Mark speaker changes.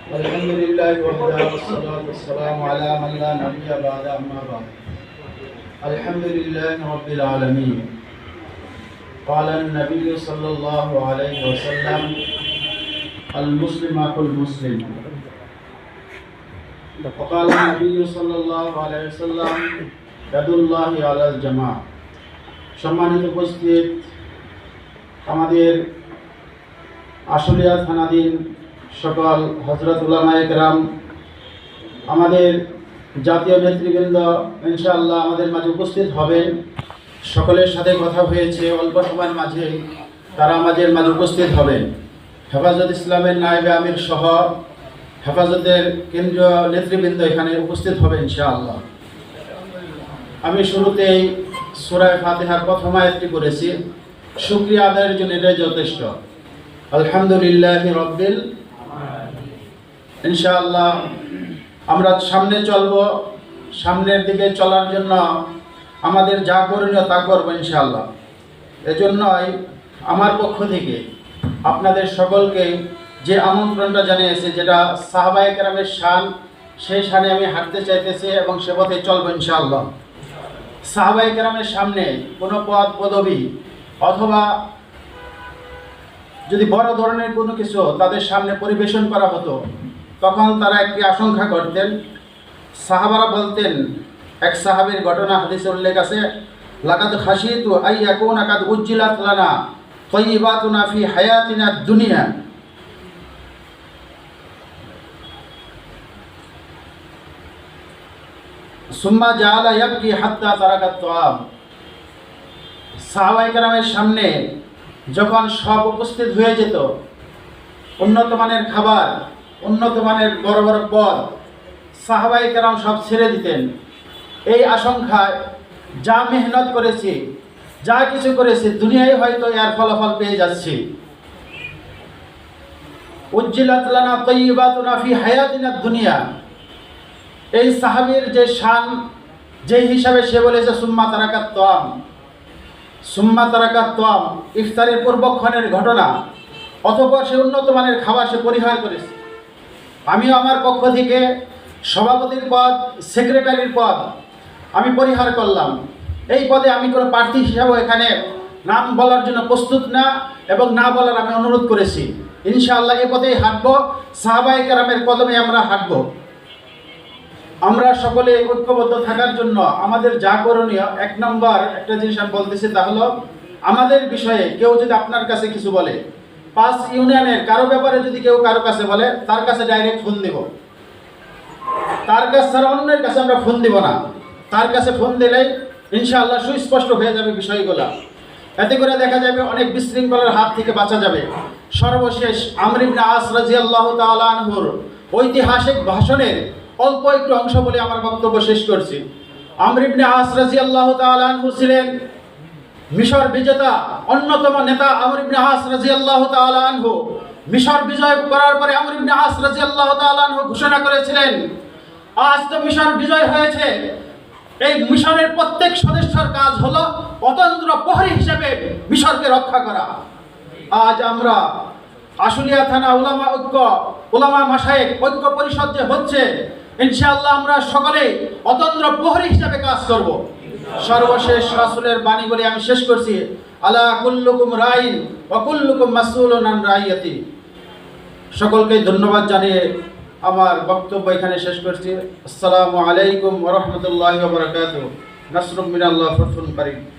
Speaker 1: الحمد لله وحده والصلاة والسلام على من لا نبي بعد أما بعد الحمد لله رب العالمين قال النبي صلى الله عليه وسلم المسلم أخو المسلم وقال النبي صلى الله عليه وسلم يد الله على الجماعة সম্মানিত উপস্থিত আমাদের আশুলিয়া থানাধীন সকল হযরত উলামায়ে কেরাম, আমাদের জাতীয় নেতৃবৃন্দ ইনশাআল্লাহ আমাদের মাঝে উপস্থিত হবেন। সকলের সাথে কথা হয়েছে, অল্প সময়ের মাঝে তারা আমাদের মাঝে উপস্থিত হবেন। হেফাজত ইসলামের নায়েবে আমির সহ হেফাজতের কেন্দ্রীয় নেতৃবৃন্দ এখানে উপস্থিত হবে ইনশাআল্লাহ। আমি শুরুতেই সূরা ফাতিহার প্রথম আয়াতটি করেছি, শুকরিয়া আদায়ের জন্য এটাই যথেষ্ট। আলহামদুলিল্লাহি রাব্বিল ইনশাআল্লাহ আমরা সামনে চলব, সামনের দিকে চলার জন্য আমাদের যা করণীয় তা করবো ইনশাআল্লাহ। এজন্যই আমার পক্ষ থেকে আপনাদের সকলকে যে আমন্ত্রণটা জানিয়েছে, যেটা সাহাবায়ে কেরামের শান, সেই শানে আমি হাঁটতে চাইতেছি এবং সে পথে চলবো ইনশাআল্লাহ। সাহাবায়ে কেরামের সামনে কোনো পদ পদবি অথবা যদি বড় ধরনের কোনো কিছু তাদের সামনে পরিবেশন করা হতো, তখন তারা একটি আশঙ্কা করতেন। সাহাবারা বলতেন, এক সাহাবীর ঘটনা হাদিসে উল্লেখ আছে, লাকাদ খাশিতু আই ইয়াকুনা কাদ উজ্জিলাত লানা তাইয়্যিবাতুনা ফি হায়াতিনা দুনিয়া সুম্মা জাআলা ইয়াবকি হাত্তা তারাকাত তাআম। সাহাবায়ে কেরামের সামনে যখন সব উপস্থিত হয়ে যেত, উন্নত মানের খাবার, উন্নত মানের বড় বড় পদ, সাহাবায়ে কেরাম সব ছেড়ে দিতেন। এই আশঙ্কায় যা মেহনত করেছি, যা কিছু করেছি, দুনিয়ায় হয়তো এর ফলাফল পেয়ে যাচ্ছি। উজ্জিলাত লানা তাইয়্যিবাতুনা ফি হায়াতিনা দুনিয়া, এই সাহাবীর যে শান, যে হিসাবে সে বলেছে সুম্মা তারাকাত তাআম, সুম্মা তারাকাত তাআম, ইফতারের পূর্বক্ষণের ঘটনা, অতঃপর সে উন্নত মানের খাবার সে পরিহার করেছে। আমিও আমার পক্ষ থেকে সভাপতির পদ, সেক্রেটারির পদ আমি পরিহার করলাম। এই পদে আমি কোনো প্রার্থী হিসাবে এখানে নাম বলার জন্য প্রস্তুত না এবং না বলার আমি অনুরোধ করেছি। ইনশাআল্লাহ এই পথেই হাঁটবো, সাহাবায়ে কেরামের কদমে আমরা হাঁটবো। আমরা সকলে ঐক্যবদ্ধ থাকার জন্য আমাদের যা করণীয়, এক নম্বর একটা জিনিস আমি বলতেছি, তা হলো আমাদের বিষয়ে কেউ যদি আপনার কাছে কিছু বলে, 5 ইউনিয়নের কারো ব্যাপারে যদি কেউ কারো কাছে বলে, তার কাছে ডাইরেক্ট ফোন দিব। তার কাছে ছাড়া অন্যের কাছে আমরা ফোন দিব না। তার কাছে ফোন দিলেই ইনশাআল্লাহ সুস্পষ্ট হয়ে যাবে বিষয়গুলো। এতে করে দেখা যাবে অনেক বিশৃঙ্খলার হাত থেকে বাঁচা যাবে। সর্বশেষ আমর ইবনে আস রাদিয়াল্লাহু তাআলা আনহুর ঐতিহাসিক ভাষণের অল্প একটু অংশ বলে আমার বক্তব্য শেষ করছি। আমর ইবনে আস রাদিয়াল্লাহু তাআলা আনহু ছিলেন মিশর বিজেতা অন্যতম নেতা। আমর ইবনে আস রাদিয়াল্লাহু তাআলা আনহু মিশর বিজয় করার পরে আমর ইবনে আস রাদিয়াল্লাহু তাআলা আনহু ঘোষণা করেছিলেন, আজ তো মিশর বিজয় হয়েছে, এই মিশরের প্রত্যেক সদস্যের কাজ হলো অতন্ত্র প্রহরী হিসেবে মিশরকে রক্ষা করা। আজ আমরা আশুলিয়া থানা উলামা ঐক্য, উলামা মাশায়েখ ঐক্য পরিষদ যে হচ্ছে, ইনশাআল্লাহ আমরা সকলে অতন্ত্র প্রহরী হিসেবে কাজ করব। সর্বশেষ রাসূলের বাণী বলে আমি শেষ করছি, আলা কুল্লুকুম রাইন ওয়া কুল্লুকুম মাসউলুন আন রাইয়াতি। সকলকে ধন্যবাদ জানিয়ে আমার বক্তব্য এখানে শেষ করছি। আসসালামু আলাইকুম ওয়া রাহমাতুল্লাহি ওয়া বারাকাতুহু। নাসরুম মিনাল্লাহ, ফাতহুন কারীম।